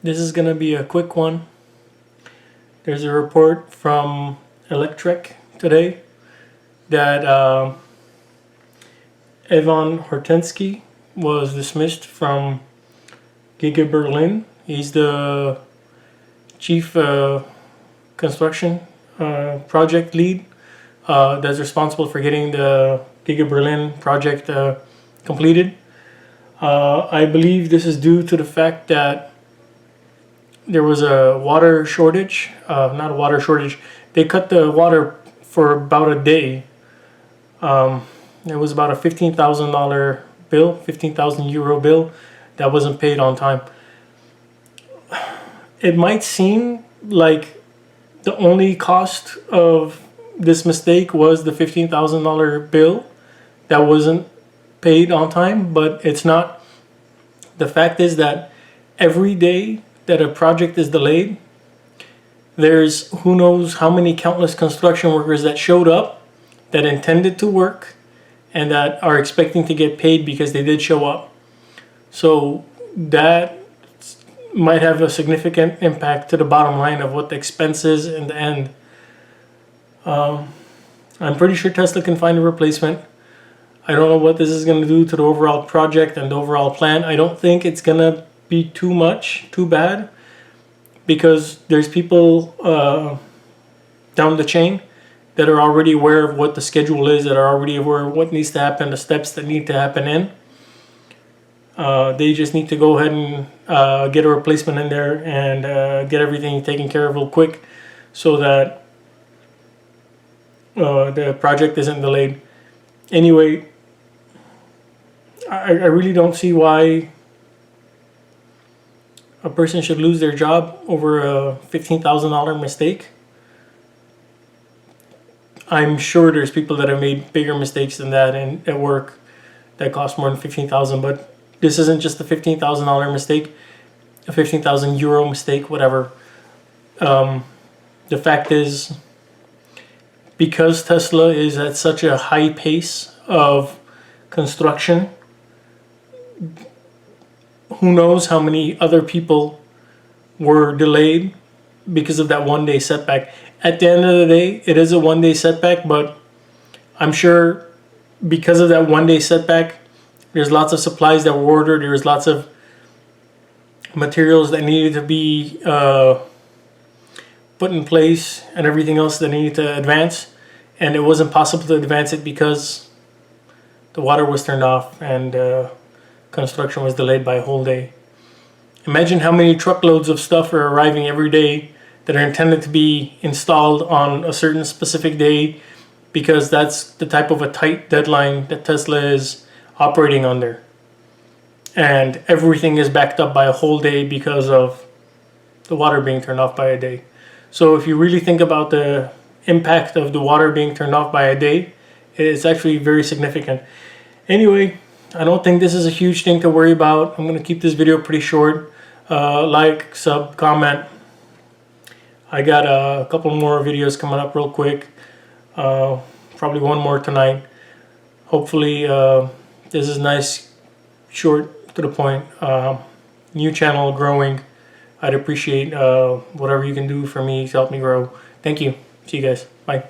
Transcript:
This is going to be a quick one. There's a report from Electrek today that Ivan Hortensky was dismissed from Giga Berlin. He's the chief construction project lead that's responsible for getting the Giga Berlin project completed. I believe this is due to the fact that there was a water shortage, not a water shortage, they cut the water for about a day. It was about a $15,000 bill, 15,000 euro bill that wasn't paid on time. It might seem like the only cost of this mistake was the $15,000 bill that wasn't paid on time, but it's not. The fact is that every day that a project is delayed, there's who knows how many countless construction workers that showed up, that intended to work, and that are expecting to get paid because they did show up. So that might have a significant impact to the bottom line of what the expense is in the end. I'm pretty sure Tesla can find a replacement. I don't know what this is going to do to the overall project and the overall plan. I don't think it's going to be too bad, because there's people down the chain that are already aware of what the schedule is, that are already aware of what needs to happen, the steps that need to happen in. They just need to go ahead and get a replacement in there and get everything taken care of real quick so that the project isn't delayed. Anyway, I really don't see why a person should lose their job over a $15,000 mistake. I'm sure there's people that have made bigger mistakes than that at work that cost more than $15,000, but this isn't just a $15,000 mistake, a 15,000 euro mistake, whatever. The fact is, because Tesla is at such a high pace of construction, who knows how many other people were delayed because of that one day setback. At the end of the day, it is a one-day setback, but I'm sure because of that one-day setback, there's lots of supplies that were ordered, there's lots of materials that needed to be put in place and everything else that needed to advance, and it wasn't possible to advance it because the water was turned off and construction was delayed by a whole day. Imagine how many truckloads of stuff are arriving every day that are intended to be installed on a certain specific day, because that's the type of a tight deadline that Tesla is operating under. And everything is backed up by a whole day because of the water being turned off by a day. So if you really think about the impact of the water being turned off by a day, it's actually very significant. Anyway, I don't think this is a huge thing to worry about. I'm going to keep this video pretty short. Like, sub, comment. I got a couple more videos coming up real quick. Probably one more tonight. Hopefully this is nice, short, to the point. New channel growing. I'd appreciate whatever you can do for me to help me grow. Thank you. See you guys. Bye.